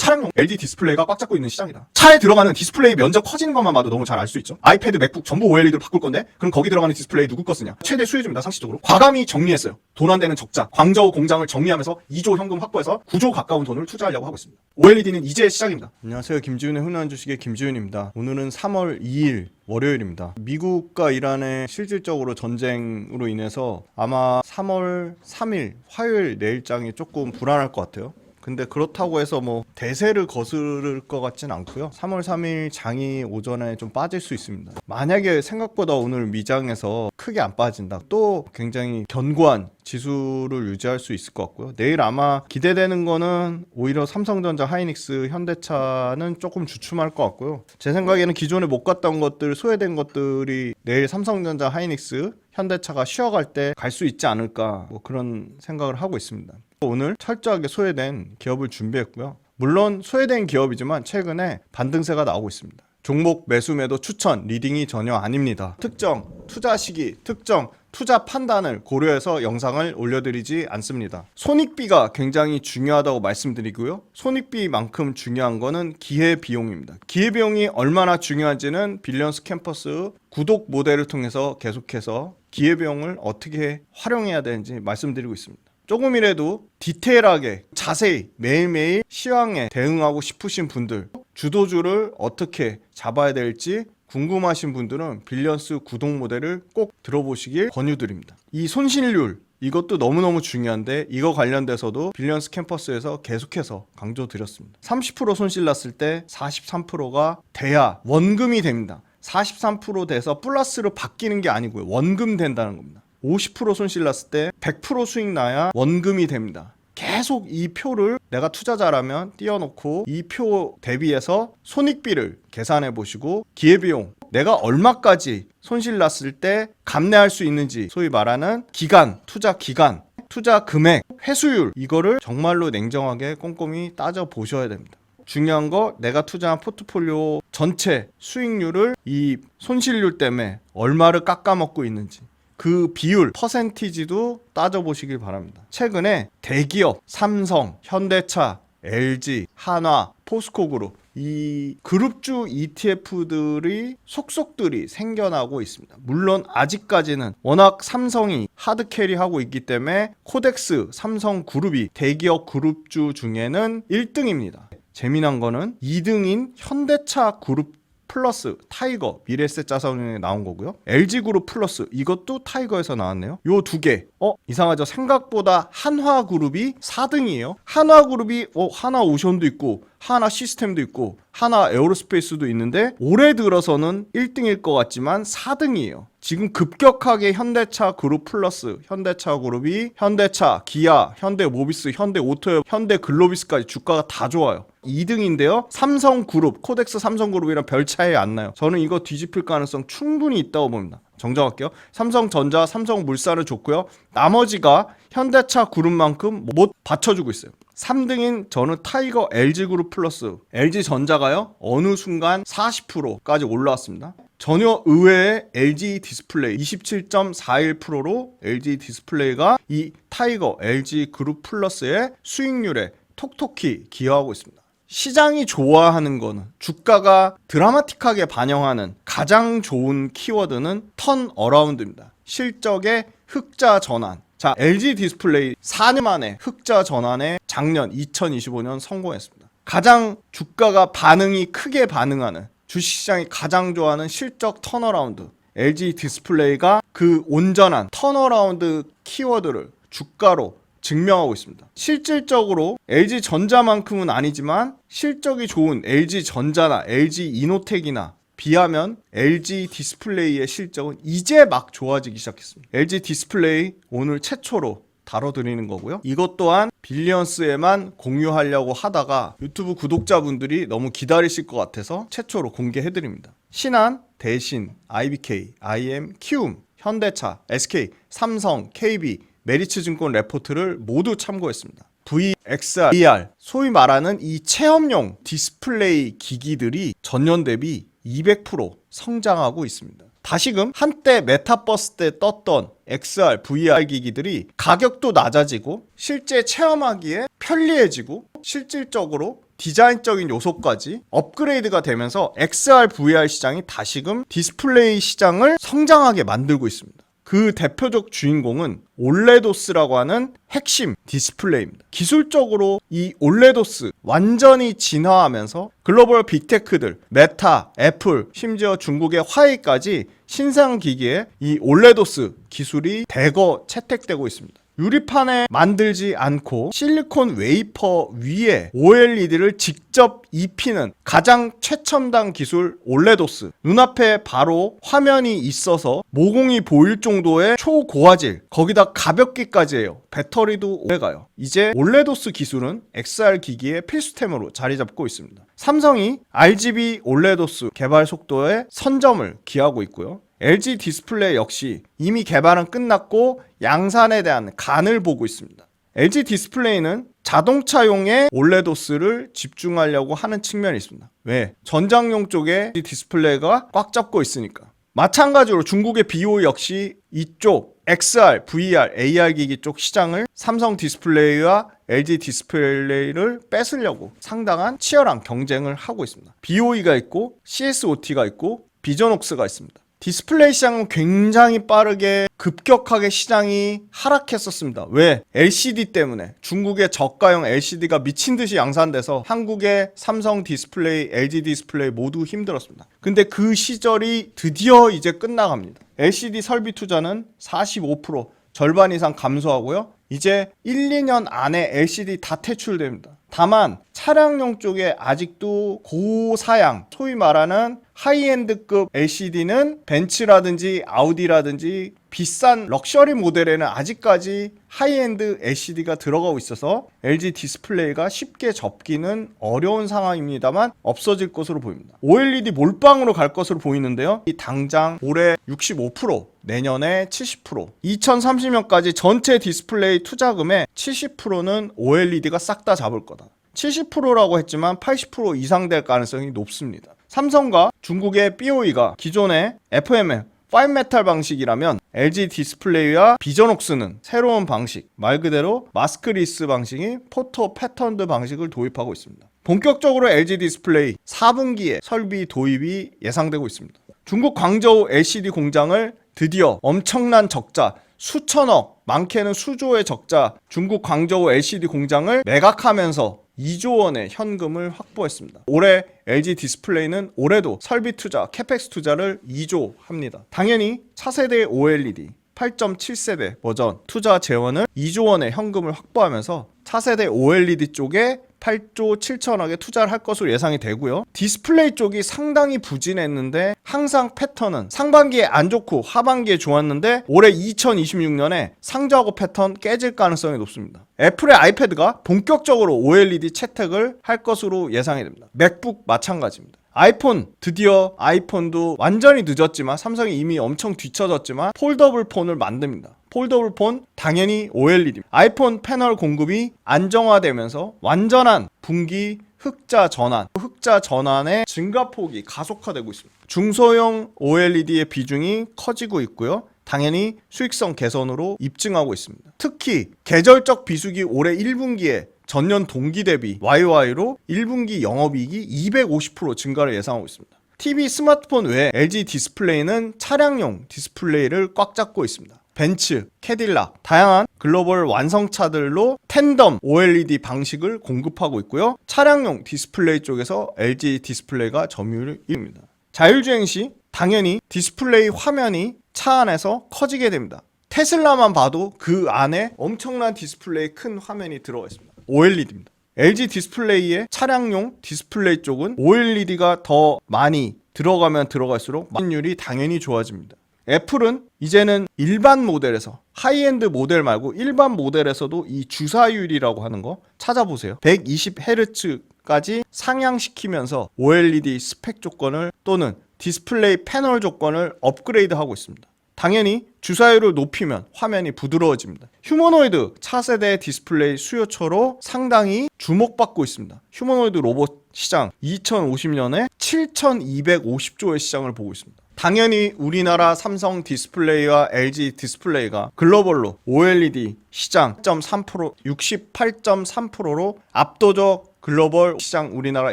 차량용 LED 디스플레이가 꽉 잡고 있는 시장이다. 차에 들어가는 디스플레이 면적 커지는 것만 봐도 너무 잘 알 수 있죠. 아이패드, 맥북 전부 OLED로 바꿀 건데 그럼 거기 들어가는 디스플레이 누구 거 쓰냐? 최대 수혜주입니다. 상식적으로. 과감히 정리했어요. 돈 안 되는 적자. 광저우 공장을 정리하면서 2조 현금 확보해서 9조 가까운 돈을 투자하려고 하고 있습니다. OLED는 이제 시작입니다. 안녕하세요. 김지훈의 흔한 주식의 김지훈입니다. 오늘은 3월 2일 월요일입니다. 미국과 이란의 실질적으로 전쟁으로 인해서 아마 3월 3일 화요일 내일장이 조금 불안할 것 같아요. 근데 그렇다고 해서 뭐 대세를 거스를 것 같진 않고요. 3월 3일 장이 오전에 좀 빠질 수 있습니다. 만약에 생각보다 오늘 미장에서 크게 안 빠진다. 또 굉장히 견고한 지수를 유지할 수 있을 것 같고요. 내일 아마 기대되는 거는 오히려 삼성전자, 하이닉스, 현대차는 조금 주춤할 것 같고요. 제 생각에는 기존에 못 갔던 것들, 소외된 것들이 내일 삼성전자, 하이닉스, 현대차가 쉬어갈 때 갈 수 있지 않을까 뭐 그런 생각을 하고 있습니다. 오늘 철저하게 소외된 기업을 준비했고요. 물론 소외된 기업이지만 최근에 반등세가 나오고 있습니다. 종목 매수 매도 추천, 리딩이 전혀 아닙니다. 특정 투자 시기, 특정 투자 판단을 고려해서 영상을 올려드리지 않습니다. 손익비가 굉장히 중요하다고 말씀드리고요. 손익비만큼 중요한 거는 기회비용입니다. 기회비용이 얼마나 중요한지는 빌리언스 캠퍼스 구독 모델을 통해서 계속해서 기회비용을 어떻게 활용해야 되는지 말씀드리고 있습니다. 조금이라도 디테일하게 자세히 매일매일 시황에 대응하고 싶으신 분들, 주도주를 어떻게 잡아야 될지 궁금하신 분들은 빌리언스 구독 모델을 꼭 들어보시길 권유드립니다. 이 손실률 이것도 너무너무 중요한데 이거 관련돼서도 빌리언스 캠퍼스에서 계속해서 강조드렸습니다. 30% 손실 났을 때 43%가 돼야 원금이 됩니다. 43% 돼서 플러스로 바뀌는 게 아니고요. 원금 된다는 겁니다. 50% 손실 났을 때 100% 수익 나야 원금이 됩니다. 계속 이 표를 내가 투자자라면 띄워놓고 이 표 대비해서 손익비를 계산해 보시고 기회비용 내가 얼마까지 손실 났을 때 감내할 수 있는지 소위 말하는 기간, 투자 기간, 투자 금액, 회수율 이거를 정말로 냉정하게 꼼꼼히 따져 보셔야 됩니다. 중요한 거 내가 투자한 포트폴리오 전체 수익률을 이 손실률 때문에 얼마를 깎아먹고 있는지 그 비율, 퍼센티지도 따져보시길 바랍니다. 최근에 대기업, 삼성, 현대차, LG, 한화, 포스코그룹 이 그룹주 ETF들이 속속들이 생겨나고 있습니다. 물론 아직까지는 워낙 삼성이 하드캐리하고 있기 때문에 코덱스, 삼성그룹이 대기업 그룹주 중에는 1등입니다. 재미난 거는 2등인 현대차 그룹 플러스 타이거 미래에셋 자산운용에 나온 거고요. LG그룹 플러스 이것도 타이거에서 나왔네요. 요 두 개. 이상하죠. 생각보다 한화그룹이 4등이에요. 한화그룹이 하나오션도 있고 하나 시스템도 있고 하나 에어로스페이스도 있는데 올해 들어서는 1등일 것 같지만 4등이에요. 지금 급격하게 현대차 그룹 플러스 현대차 그룹이 현대차, 기아, 현대모비스, 현대오토, 현대글로비스까지 주가가 다 좋아요. 2등인데요. 삼성그룹, 코덱스 삼성그룹이랑 별 차이 안 나요. 저는 이거 뒤집힐 가능성 충분히 있다고 봅니다. 정정할게요. 삼성전자, 삼성물산은 좋고요. 나머지가 현대차 그룹만큼 못 받쳐주고 있어요. 3등인 저는 타이거 LG그룹 플러스 LG전자가요 어느 순간 40%까지 올라왔습니다. 전혀 의외의 LG 디스플레이 27.41%로 LG 디스플레이가 이 타이거 LG그룹 플러스의 수익률에 톡톡히 기여하고 있습니다. 시장이 좋아하는 거는 주가가 드라마틱하게 반영하는 가장 좋은 키워드는 턴어라운드입니다. 실적의 흑자 전환. 자, LG 디스플레이 4년 만에 흑자 전환에 작년 2025년 성공했습니다. 가장 주가가 반응이 크게 반응하는 주식시장이 가장 좋아하는 실적 턴어라운드. LG 디스플레이가 그 온전한 턴어라운드 키워드를 주가로 증명하고 있습니다. 실질적으로 LG전자만큼은 아니지만 실적이 좋은 LG전자나 LG이노텍이나 비하면 LG 디스플레이의 실적은 이제 막 좋아지기 시작했습니다. LG 디스플레이 오늘 최초로 다뤄드리는 거고요. 이것 또한 빌리언스에만 공유하려고 하다가 유튜브 구독자분들이 너무 기다리실 것 같아서 최초로 공개해드립니다. 신한, 대신, IBK, IM, 키움, 현대차, SK, 삼성, KB, 메리츠증권 레포트를 모두 참고했습니다. VXR, VR, 소위 말하는 이 체험용 디스플레이 기기들이 전년 대비 200% 성장하고 있습니다. 다시금 한때 메타버스 때 떴던 XR, VR 기기들이 가격도 낮아지고 실제 체험하기에 편리해지고 실질적으로 디자인적인 요소까지 업그레이드가 되면서 XR, VR 시장이 다시금 디스플레이 시장을 성장하게 만들고 있습니다. 그 대표적 주인공은 올레도스라고 하는 핵심 디스플레이입니다. 기술적으로 이 올레도스 완전히 진화하면서 글로벌 빅테크들, 메타, 애플, 심지어 중국의 화웨이까지 신상 기기에 이 올레도스 기술이 대거 채택되고 있습니다. 유리판에 만들지 않고 실리콘 웨이퍼 위에 OLED를 직접 입히는 가장 최첨단 기술 올레도스. 눈앞에 바로 화면이 있어서 모공이 보일 정도의 초고화질, 거기다 가볍기까지 해요. 배터리도 오래가요. 이제 올레도스 기술은 XR 기기의 필수템으로 자리 잡고 있습니다. 삼성이 RGB 올레도스 개발 속도에 선점을 기하고 있고요. LG 디스플레이 역시 이미 개발은 끝났고 양산에 대한 간을 보고 있습니다. LG 디스플레이는 자동차용의 올레도스를 집중하려고 하는 측면이 있습니다. 왜? 전장용 쪽에 디스플레이가 꽉 잡고 있으니까. 마찬가지로 중국의 BOE 역시 이쪽 XR, VR, AR 기기 쪽 시장을 삼성 디스플레이와 LG 디스플레이를 뺏으려고 상당한 치열한 경쟁을 하고 있습니다. BOE가 있고 CSOT가 있고 비전옥스가 있습니다. 디스플레이 시장은 굉장히 빠르게 급격하게 시장이 하락했었습니다. 왜? LCD 때문에. 중국의 저가형 LCD가 미친듯이 양산돼서 한국의 삼성 디스플레이, LG 디스플레이 모두 힘들었습니다. 근데 그 시절이 드디어 이제 끝나갑니다. LCD 설비 투자는 45% 절반 이상 감소하고요. 이제 1, 2년 안에 LCD 다 퇴출됩니다. 다만 차량용 쪽에 아직도 고사양, 소위 말하는 하이엔드급 LCD는 벤츠라든지 아우디라든지 비싼 럭셔리 모델에는 아직까지 하이엔드 LCD가 들어가고 있어서 LG 디스플레이가 쉽게 접기는 어려운 상황입니다만 없어질 것으로 보입니다. OLED 몰빵으로 갈 것으로 보이는데요. 이 당장 올해 65%, 내년에 70%, 2030년까지 전체 디스플레이 투자금의 70%는 OLED가 싹 다 잡을 거다. 70%라고 했지만 80% 이상 될 가능성이 높습니다. 삼성과 중국의 BOE가 기존의 FMM 5메탈 방식이라면 LG 디스플레이와 비전옥스는 새로운 방식, 말 그대로 마스크리스 방식인 포토 패턴드 방식을 도입하고 있습니다. 본격적으로 LG 디스플레이 4분기에 설비 도입이 예상되고 있습니다. 중국 광저우 LCD 공장을 드디어 엄청난 적자, 수천억, 많게는 수조의 적자 중국 광저우 LCD 공장을 매각하면서 2조 원의 현금을 확보했습니다. 올해 LG 디스플레이는 올해도 설비 투자, 캐펙스 투자를 2조 합니다. 당연히 차세대 OLED 8.7세대 버전 투자 재원을 2조 원의 현금을 확보하면서 차세대 OLED 쪽에 8조 7천억에 투자를 할 것으로 예상이 되고요. 디스플레이 쪽이 상당히 부진했는데 항상 패턴은 상반기에 안 좋고 하반기에 좋았는데 올해 2026년에 상저하고 패턴 깨질 가능성이 높습니다. 애플의 아이패드가 본격적으로 OLED 채택을 할 것으로 예상이 됩니다. 맥북 마찬가지입니다. 아이폰, 드디어 아이폰도 완전히 늦었지만 삼성이 이미 엄청 뒤처졌지만 폴더블 폰을 만듭니다. 폴더블 폰 당연히 OLED입니다. 아이폰 패널 공급이 안정화되면서 완전한 분기 흑자 전환의 증가폭이 가속화되고 있습니다. 중소형 OLED의 비중이 커지고 있고요. 당연히 수익성 개선으로 입증하고 있습니다. 특히 계절적 비수기 올해 1분기에 전년 동기 대비 YOY로 1분기 영업이익이 250% 증가를 예상하고 있습니다. TV, 스마트폰 외에 LG 디스플레이는 차량용 디스플레이를 꽉 잡고 있습니다. 벤츠, 캐딜락, 다양한 글로벌 완성차들로 텐덤 OLED 방식을 공급하고 있고요. 차량용 디스플레이 쪽에서 LG 디스플레이가 점유율을 이룹니다. 자율주행 시 당연히 디스플레이 화면이 차 안에서 커지게 됩니다. 테슬라만 봐도 그 안에 엄청난 디스플레이 큰 화면이 들어가 있습니다. OLED입니다. LG 디스플레이의 차량용 디스플레이 쪽은 OLED가 더 많이 들어가면 들어갈수록 마진율이 당연히 좋아집니다. 애플은 이제는 일반 모델에서 하이엔드 모델 말고 일반 모델에서도 이 주사율이라고 하는 거 찾아보세요. 120Hz까지 상향시키면서 OLED 스펙 조건을 또는 디스플레이 패널 조건을 업그레이드하고 있습니다. 당연히 주사율을 높이면 화면이 부드러워집니다. 휴머노이드 차세대 디스플레이 수요처로 상당히 주목받고 있습니다. 휴머노이드 로봇 시장 2050년에 7,250조의 시장을 보고 있습니다. 당연히 우리나라 삼성 디스플레이와 LG 디스플레이가 글로벌로 OLED 시장 68.3%로 압도적 글로벌 시장 우리나라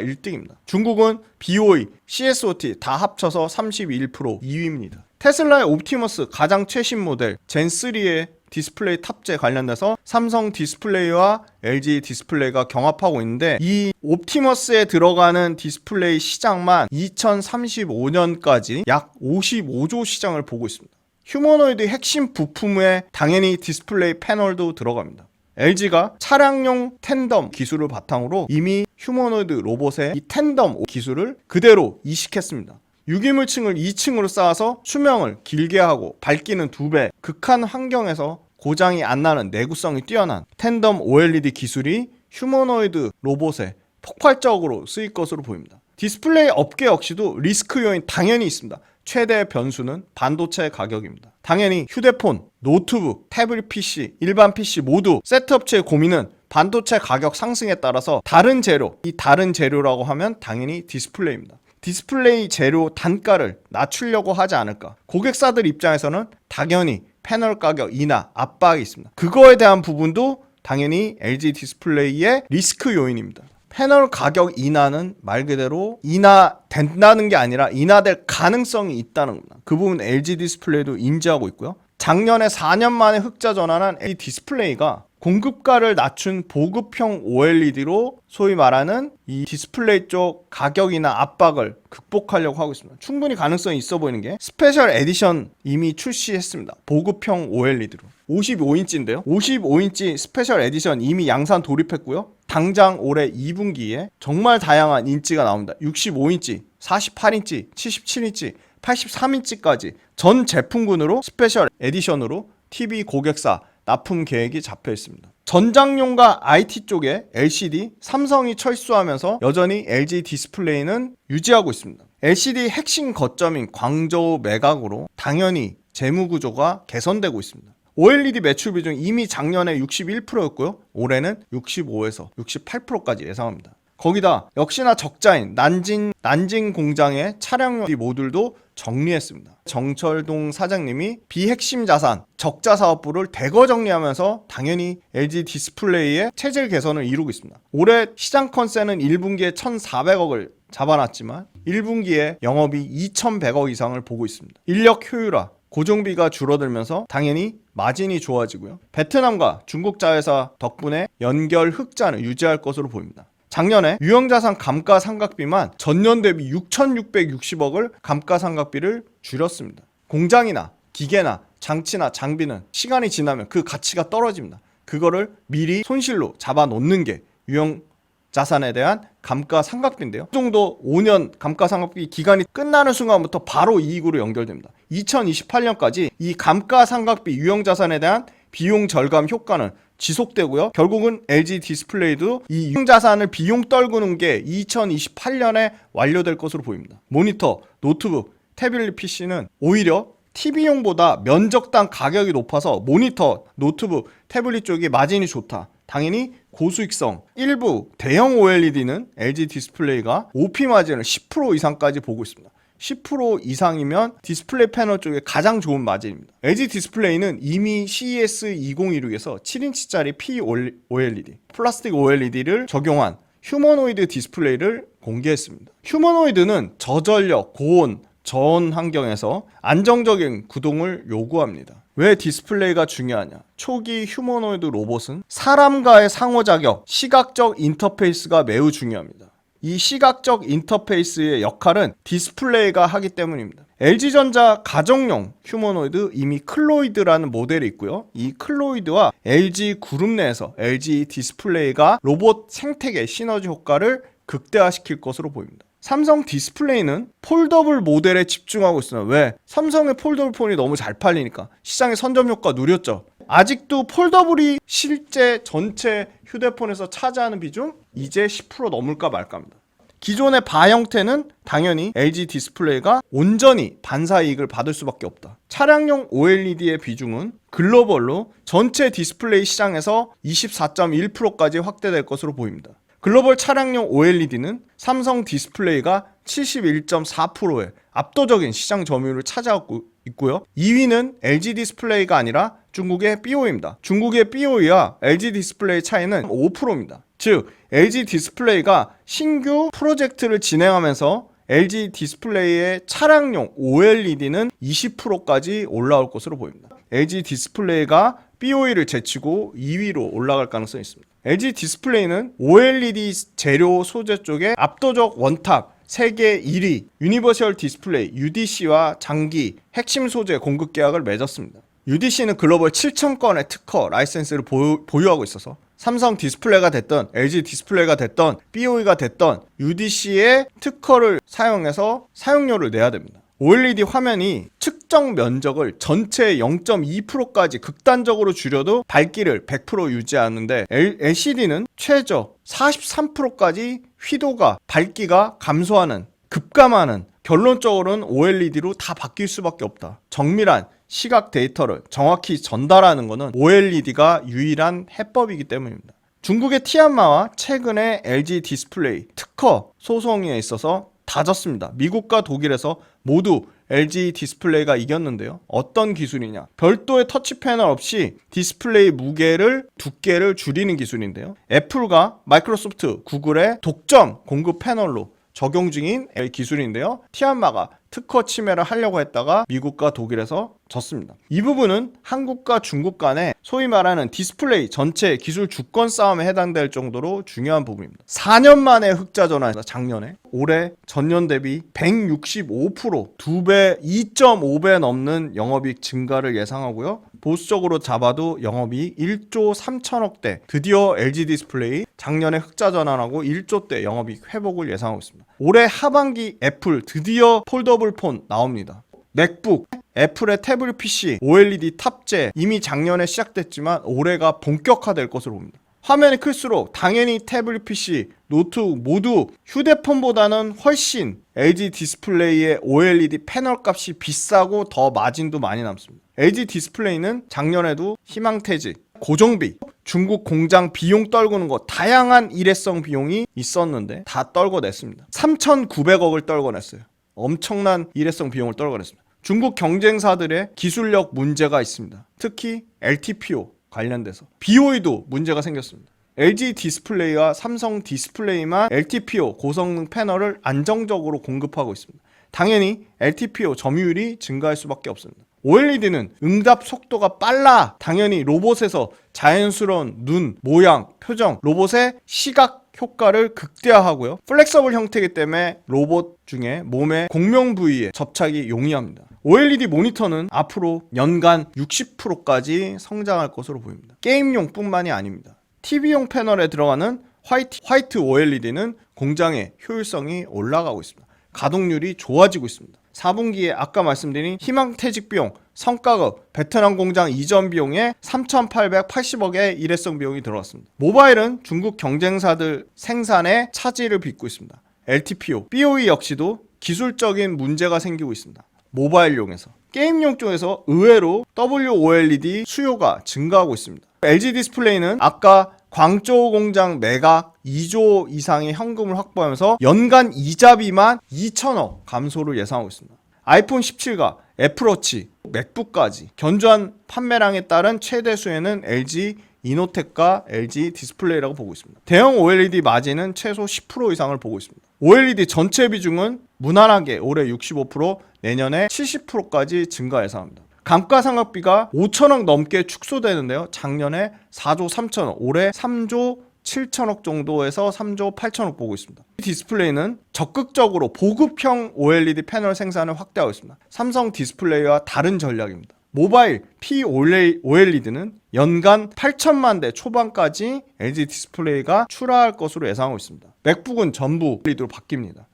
1등입니다. 중국은 BOE, CSOT 다 합쳐서 31% 2위입니다. 테슬라의 옵티머스 가장 최신 모델 젠3의 디스플레이 탑재 관련돼서 삼성 디스플레이와 LG 디스플레이가 경합하고 있는데 이 옵티머스에 들어가는 디스플레이 시장만 2035년까지 약 55조 시장을 보고 있습니다. 휴머노이드 핵심 부품에 당연히 디스플레이 패널도 들어갑니다. LG가 차량용 텐덤 기술을 바탕으로 이미 휴머노이드 로봇의 이 텐덤 기술을 그대로 이식했습니다. 유기물층을 2층으로 쌓아서 수명을 길게 하고 밝기는 2배, 극한 환경에서 고장이 안 나는 내구성이 뛰어난 텐덤 OLED 기술이 휴머노이드 로봇에 폭발적으로 쓰일 것으로 보입니다. 디스플레이 업계 역시도 리스크 요인 당연히 있습니다. 최대 변수는 반도체 가격입니다. 당연히 휴대폰, 노트북, 태블릿 PC, 일반 PC 모두 셋업체의 고민은 반도체 가격 상승에 따라서 다른 재료, 이 다른 재료라고 하면 당연히 디스플레이입니다. 디스플레이 재료 단가를 낮추려고 하지 않을까. 고객사들 입장에서는 당연히 패널 가격 인하, 압박이 있습니다. 그거에 대한 부분도 당연히 LG 디스플레이의 리스크 요인입니다. 패널 가격 인하는 말 그대로 인하된다는 게 아니라 인하될 가능성이 있다는 겁니다. 그 부분 LG 디스플레이도 인지하고 있고요. 작년에 4년 만에 흑자 전환한 LG 디스플레이가 공급가를 낮춘 보급형 OLED로 소위 말하는 이 디스플레이 쪽 가격이나 압박을 극복하려고 하고 있습니다. 충분히 가능성이 있어 보이는 게 스페셜 에디션 이미 출시했습니다. 보급형 OLED로 55인치인데요. 55인치 스페셜 에디션 이미 양산 돌입했고요. 당장 올해 2분기에 정말 다양한 인치가 나옵니다. 65인치, 48인치, 77인치, 83인치까지 전 제품군으로 스페셜 에디션으로 TV 고객사 납품 계획이 잡혀 있습니다. 전장용과 IT 쪽에 LCD, 삼성이 철수하면서 여전히 LG 디스플레이는 유지하고 있습니다. LCD 핵심 거점인 광저우 매각으로 당연히 재무 구조가 개선되고 있습니다. OLED 매출 비중 이미 작년에 61%였고요. 올해는 65에서 68%까지 예상합니다. 거기다 역시나 적자인 난징 공장의 차량용 모듈도 정리했습니다. 정철동 사장님이 비핵심 자산 적자 사업부를 대거 정리하면서 당연히 LG 디스플레이의 체질 개선을 이루고 있습니다. 올해 시장 컨센은 1분기에 1,400억을 잡아놨지만 1분기에 영업이 2,100억 이상을 보고 있습니다. 인력 효율화, 고정비가 줄어들면서 당연히 마진이 좋아지고요. 베트남과 중국 자회사 덕분에 연결 흑자는 유지할 것으로 보입니다. 작년에 유형자산 감가상각비만 전년 대비 6,660억을 감가상각비를 줄였습니다. 공장이나 기계나 장치나 장비는 시간이 지나면 그 가치가 떨어집니다. 그거를 미리 손실로 잡아놓는 게 유형자산에 대한 감가상각비인데요. 이 정도 5년 감가상각비 기간이 끝나는 순간부터 바로 이익으로 연결됩니다. 2028년까지 이 감가상각비 유형자산에 대한 비용 절감 효과는 지속되고요. 결국은 LG 디스플레이도 이 유형자산을 비용 떨구는 게 2028년에 완료될 것으로 보입니다. 모니터, 노트북, 태블릿 PC는 오히려 TV용보다 면적당 가격이 높아서 모니터, 노트북, 태블릿 쪽이 마진이 좋다. 당연히 고수익성, 일부 대형 OLED는 LG 디스플레이가 OP 마진을 10% 이상까지 보고 있습니다. 10% 이상이면 디스플레이 패널 쪽에 가장 좋은 마진입니다. LG 디스플레이는 이미 CES 2016에서 7인치짜리 POLED, 플라스틱 OLED를 적용한 휴머노이드 디스플레이를 공개했습니다. 휴머노이드는 저전력, 고온, 저온 환경에서 안정적인 구동을 요구합니다. 왜 디스플레이가 중요하냐? 초기 휴머노이드 로봇은 사람과의 상호작용, 시각적 인터페이스가 매우 중요합니다. 이 시각적 인터페이스의 역할은 디스플레이가 하기 때문입니다. LG전자 가정용 휴머노이드 이미 클로이드라는 모델이 있고요. 이 클로이드와 LG 그룹 내에서 LG 디스플레이가 로봇 생태계 시너지 효과를 극대화시킬 것으로 보입니다. 삼성 디스플레이는 폴더블 모델에 집중하고 있어요. 왜? 삼성의 폴더블 폰이 너무 잘 팔리니까 시장의 선점 효과 누렸죠. 아직도 폴더블이 실제 전체 휴대폰에서 차지하는 비중 이제 10% 넘을까 말까입니다. 기존의 바 형태는 당연히 LG 디스플레이가 온전히 반사 이익을 받을 수밖에 없다. 차량용 OLED의 비중은 글로벌로 전체 디스플레이 시장에서 24.1%까지 확대될 것으로 보입니다. 글로벌 차량용 OLED는 삼성 디스플레이가 71.4%의 압도적인 시장 점유율을 차지하고 있고요. 2위는 LG 디스플레이가 아니라 중국의 BOE입니다. 중국의 BOE와 LG 디스플레이 차이는 5%입니다. 즉 LG 디스플레이가 신규 프로젝트를 진행하면서 LG 디스플레이의 차량용 OLED는 20%까지 올라올 것으로 보입니다. LG 디스플레이가 BOE를 제치고 2위로 올라갈 가능성이 있습니다. LG 디스플레이는 OLED 재료 소재 쪽에 압도적 원탑 세계 1위 유니버셜 디스플레이 UDC와 장기 핵심 소재 공급 계약을 맺었습니다. UDC는 글로벌 7,000건의 특허 라이센스를 보유하고 있어서 삼성 디스플레이가 됐던 LG 디스플레이가 됐던 BOE가 됐던 UDC의 특허를 사용해서 사용료를 내야 됩니다. OLED 화면이 측정 면적을 전체의 0.2%까지 극단적으로 줄여도 밝기를 100% 유지하는데 LCD는 최저 43%까지 휘도가 밝기가 감소하는 급감하는 결론적으로는 OLED로 다 바뀔 수밖에 없다. 정밀한 시각 데이터를 정확히 전달하는 것은 OLED가 유일한 해법이기 때문입니다. 중국의 티안마와 최근에 LG 디스플레이 특허 소송에 있어서 다졌습니다. 미국과 독일에서 모두 LG 디스플레이가 이겼는데요. 어떤 기술이냐? 별도의 터치 패널 없이 디스플레이 무게를 두께를 줄이는 기술인데요. 애플과 마이크로소프트, 구글의 독점 공급 패널로 적용 중인 기술인데요. 티안마가 특허 침해를 하려고 했다가 미국과 독일에서 졌습니다. 이 부분은 한국과 중국 간의 소위 말하는 디스플레이 전체 기술 주권 싸움에 해당될 정도로 중요한 부분입니다. 4년 만에 흑자 전환에서 작년에 올해 전년 대비 165% 2배, 2.5배 넘는 영업이익 증가를 예상하고요. 보수적으로 잡아도 영업이익 1조 3천억대 드디어 LG 디스플레이 작년에 흑자 전환하고 1조대 영업이익 회복을 예상하고 있습니다. 올해 하반기 애플 드디어 폴더블 폰 나옵니다. 맥북, 애플의 태블릿 PC, OLED 탑재 이미 작년에 시작됐지만 올해가 본격화될 것으로 봅니다. 화면이 클수록 당연히 태블릿 PC, 노트북 모두 휴대폰보다는 훨씬 LG 디스플레이의 OLED 패널 값이 비싸고 더 마진도 많이 남습니다. LG 디스플레이는 작년에도 희망퇴직, 고정비, 중국 공장 비용 떨구는 거 다양한 일회성 비용이 있었는데 다 떨궈냈습니다. 3,900억을 떨궈냈어요. 엄청난 일회성 비용을 떨궈냈습니다. 중국 경쟁사들의 기술력 문제가 있습니다. 특히 LTPO 관련돼서 BOE도 문제가 생겼습니다. LG 디스플레이와 삼성 디스플레이만 LTPO 고성능 패널을 안정적으로 공급하고 있습니다. 당연히 LTPO 점유율이 증가할 수밖에 없습니다. OLED는 응답 속도가 빨라. 당연히 로봇에서 자연스러운 눈, 모양, 표정, 로봇의 시각 효과를 극대화하고요. 플렉서블 형태이기 때문에 로봇 중에 몸의 공명 부위에 접착이 용이합니다. OLED 모니터는 앞으로 연간 60%까지 성장할 것으로 보입니다. 게임용 뿐만이 아닙니다. TV용 패널에 들어가는 화이트 OLED는 공장의 효율성이 올라가고 있습니다. 가동률이 좋아지고 있습니다. 4분기에 아까 말씀드린 희망퇴직 비용, 성과급, 베트남 공장 이전 비용에 3,880억의 일회성 비용이 들어갔습니다. 모바일은 중국 경쟁사들 생산에 차질을 빚고 있습니다. LTPO, BOE 역시도 기술적인 문제가 생기고 있습니다. 모바일용에서. 게임용 쪽에서 의외로 WOLED 수요가 증가하고 있습니다. LG 디스플레이는 아까 광저우 공장 매각 2조 이상의 현금을 확보하면서 연간 이자비만 2천억 감소를 예상하고 있습니다. 아이폰 17과 애플워치, 맥북까지 견조한 판매량에 따른 최대 수혜는 LG 이노텍과 LG 디스플레이라고 보고 있습니다. 대형 OLED 마진은 최소 10% 이상을 보고 있습니다. OLED 전체 비중은 무난하게 올해 65%, 내년에 70%까지 증가 예상합니다. 감가상각비가 5천억 넘게 축소되는데요. 작년에 4조 3천억, 올해 3조 7천억 정도에서 3조 8천억 보고 있습니다. 디스플레이는 적극적으로 보급형 OLED 패널 생산을 확대하고 있습니다. 삼성 디스플레이와 다른 전략입니다. 모바일 POLED는 연간 8천만 대 초반까지 LG 디스플레이가 출하할 것으로 예상하고 있습니다. 맥북은 전부 OLED로 바뀝니다.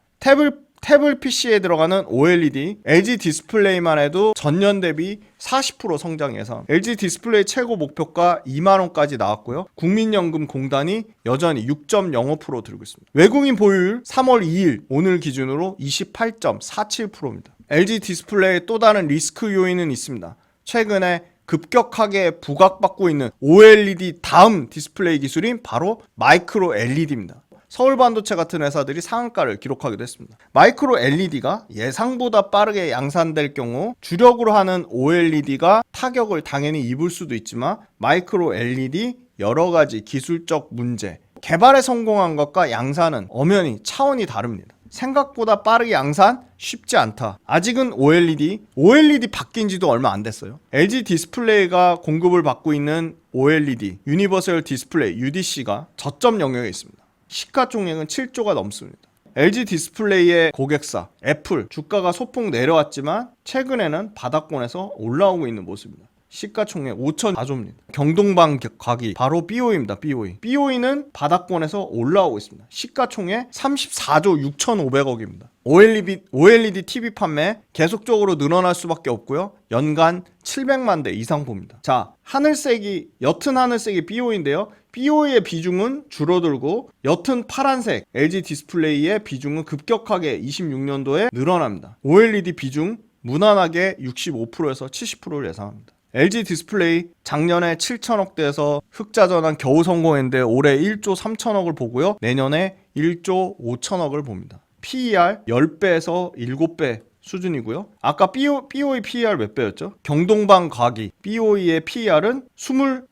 태블 PC에 들어가는 OLED, LG 디스플레이만 해도 전년 대비 40% 성장 예상. LG 디스플레이 최고 목표가 2만원까지 나왔고요. 국민연금공단이 여전히 6.05% 들고 있습니다. 외국인 보유율 3월 2일 오늘 기준으로 28.47%입니다. LG 디스플레이의 또 다른 리스크 요인은 있습니다. 최근에 급격하게 부각받고 있는 OLED 다음 디스플레이 기술인 바로 마이크로 LED입니다. 서울반도체 같은 회사들이 상한가를 기록하기도 했습니다. 마이크로 LED가 예상보다 빠르게 양산될 경우 주력으로 하는 OLED가 타격을 당연히 입을 수도 있지만 마이크로 LED 여러 가지 기술적 문제, 개발에 성공한 것과 양산은 엄연히 차원이 다릅니다. 생각보다 빠르게 양산 쉽지 않다. 아직은 OLED 바뀐 지도 얼마 안 됐어요. LG 디스플레이가 공급을 받고 있는 OLED, 유니버설 디스플레이, UDC가 저점 영역에 있습니다. 시가총액은 7조가 넘습니다. LG 디스플레이의 고객사 애플 주가가 소폭 내려왔지만 최근에는 바닥권에서 올라오고 있는 모습입니다. 시가총액 5,004조입니다. 경동방 과기 바로 BOE입니다. BOE는 바닥권에서 올라오고 있습니다. 시가총액 34조 6,500억입니다. OLED TV 판매 계속적으로 늘어날 수밖에 없고요. 연간 700만 대 이상 봅니다. 자, 옅은 하늘색이 BOE인데요. BOE의 비중은 줄어들고 옅은 파란색 LG 디스플레이의 비중은 급격하게 26년도에 늘어납니다. OLED 비중 무난하게 65%에서 70%를 예상합니다. LG 디스플레이 작년에 7천억대에서 흑자 전환 겨우 성공했는데 올해 1조 3천억을 보고요. 내년에 1조 5천억을 봅니다. PER 10배에서 7배 수준이고요. 아까 BOE PER 몇 배였죠? 경동방 과기 BOE의 PER은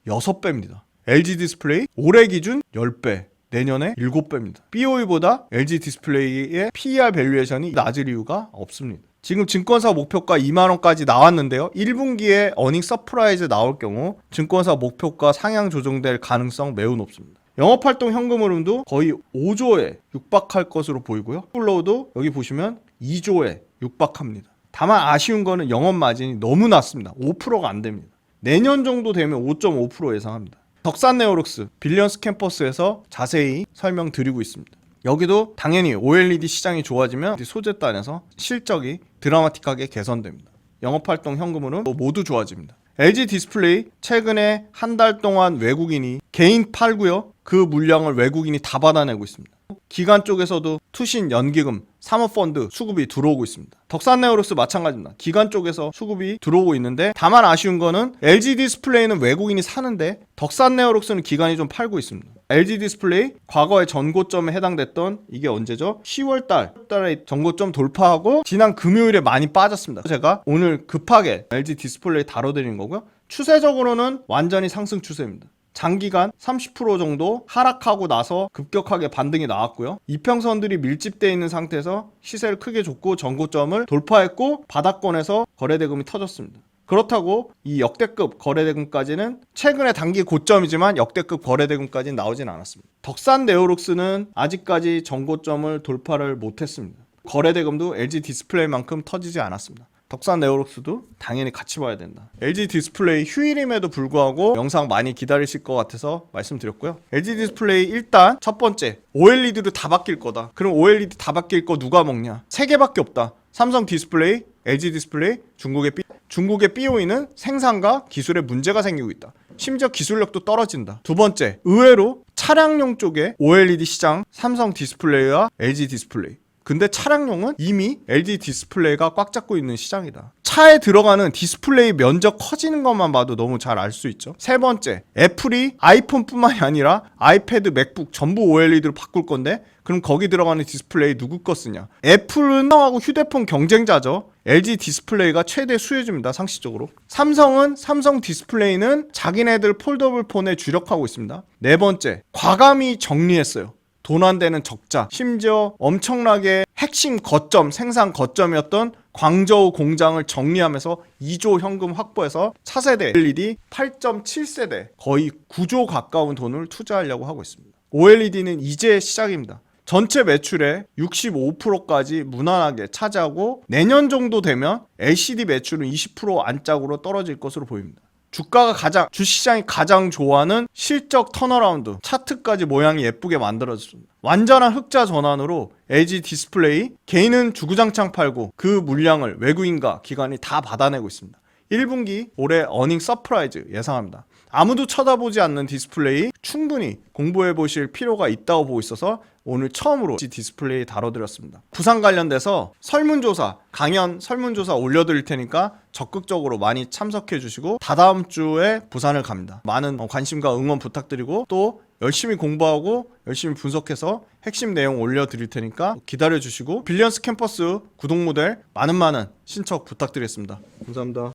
26배입니다. LG 디스플레이 올해 기준 10배, 내년에 7배입니다. BOE보다 LG 디스플레이의 PER 밸류에이션이 낮을 이유가 없습니다. 지금 증권사 목표가 2만원까지 나왔는데요. 1분기에 어닝 서프라이즈 나올 경우 증권사 목표가 상향 조정될 가능성 매우 높습니다. 영업활동 현금 흐름도 거의 5조에 육박할 것으로 보이고요. 플로우도 여기 보시면 2조에 육박합니다. 다만 아쉬운 거는 영업 마진이 너무 낮습니다. 5%가 안 됩니다. 내년 정도 되면 5.5% 예상합니다. 덕산 네오룩스 빌리언스 캠퍼스에서 자세히 설명드리고 있습니다. 여기도 당연히 OLED 시장이 좋아지면 소재단에서 실적이 드라마틱하게 개선됩니다. 영업활동 현금으로 모두 좋아집니다. LG 디스플레이 최근에 한 달 동안 외국인이 개인 팔고요. 그 물량을 외국인이 다 받아내고 있습니다. 기관 쪽에서도 투신, 연기금, 사모펀드 수급이 들어오고 있습니다. 덕산네오룩스 마찬가지입니다. 기관 쪽에서 수급이 들어오고 있는데 다만 아쉬운 거는 LG 디스플레이는 외국인이 사는데 덕산네오룩스는 기관이 좀 팔고 있습니다. LG 디스플레이 과거의 전고점에 해당됐던 이게 언제죠? 10월달에 전고점 돌파하고 지난 금요일에 많이 빠졌습니다. 제가 오늘 급하게 LG 디스플레이 다뤄드리는 거고요. 추세적으로는 완전히 상승 추세입니다. 장기간 30% 정도 하락하고 나서 급격하게 반등이 나왔고요. 이평선들이 밀집되어 있는 상태에서 시세를 크게 줬고 전고점을 돌파했고 바닥권에서 거래대금이 터졌습니다. 그렇다고 이 역대급 거래대금까지는 최근에 단기 고점이지만 역대급 거래대금까지는 나오진 않았습니다. 덕산 네오룩스는 아직까지 전고점을 돌파를 못했습니다. 거래대금도 LG 디스플레이만큼 터지지 않았습니다. 덕산 네오룩스도 당연히 같이 봐야 된다. LG 디스플레이 휴일임에도 불구하고 영상 많이 기다리실 것 같아서 말씀드렸고요. LG 디스플레이 일단 첫 번째 OLED로 다 바뀔 거다. 그럼 OLED 다 바뀔 거 누가 먹냐? 3개밖에 없다. 삼성 디스플레이, LG 디스플레이, 중국의 BOE는 생산과 기술에 문제가 생기고 있다. 심지어 기술력도 떨어진다. 두 번째, 의외로 차량용 쪽에 OLED 시장 삼성 디스플레이와 LG 디스플레이. 근데 차량용은 이미 LG 디스플레이가 꽉 잡고 있는 시장이다. 차에 들어가는 디스플레이 면적 커지는 것만 봐도 너무 잘 알 수 있죠. 세 번째, 애플이 아이폰뿐만이 아니라 아이패드, 맥북 전부 OLED로 바꿀 건데 그럼 거기 들어가는 디스플레이 누구 거 쓰냐? 애플은 하고 휴대폰 경쟁자죠. LG 디스플레이가 최대 수혜주입니다. 상시적으로. 삼성은 삼성 디스플레이는 자기네들 폴더블 폰에 주력하고 있습니다. 네 번째, 과감히 정리했어요. 돈 안 되는 적자, 심지어 엄청나게 핵심 거점, 생산 거점이었던 광저우 공장을 정리하면서 2조 현금 확보해서 차세대 OLED 8.7세대 거의 9조 가까운 돈을 투자하려고 하고 있습니다. OLED는 이제 시작입니다. 전체 매출의 65%까지 무난하게 차지하고 내년 정도 되면 LCD 매출은 20% 안짝으로 떨어질 것으로 보입니다. 주시장이 가장 좋아하는 실적 턴어라운드, 차트까지 모양이 예쁘게 만들어졌습니다. 완전한 흑자 전환으로 LG 디스플레이 개인은 주구장창 팔고 그 물량을 외국인과 기관이 다 받아내고 있습니다. 1분기 올해 어닝 서프라이즈 예상합니다. 아무도 쳐다보지 않는 디스플레이 충분히 공부해 보실 필요가 있다고 보고 있어서 오늘 처음으로 디스플레이 다뤄드렸습니다. 부산 관련돼서 강연 설문조사 올려드릴 테니까 적극적으로 많이 참석해 주시고 다다음 주에 부산을 갑니다. 많은 관심과 응원 부탁드리고 또 열심히 공부하고 열심히 분석해서 핵심 내용 올려드릴 테니까 기다려 주시고 빌리언스 캠퍼스 구독 모델 많은 신청 부탁드리겠습니다. 감사합니다.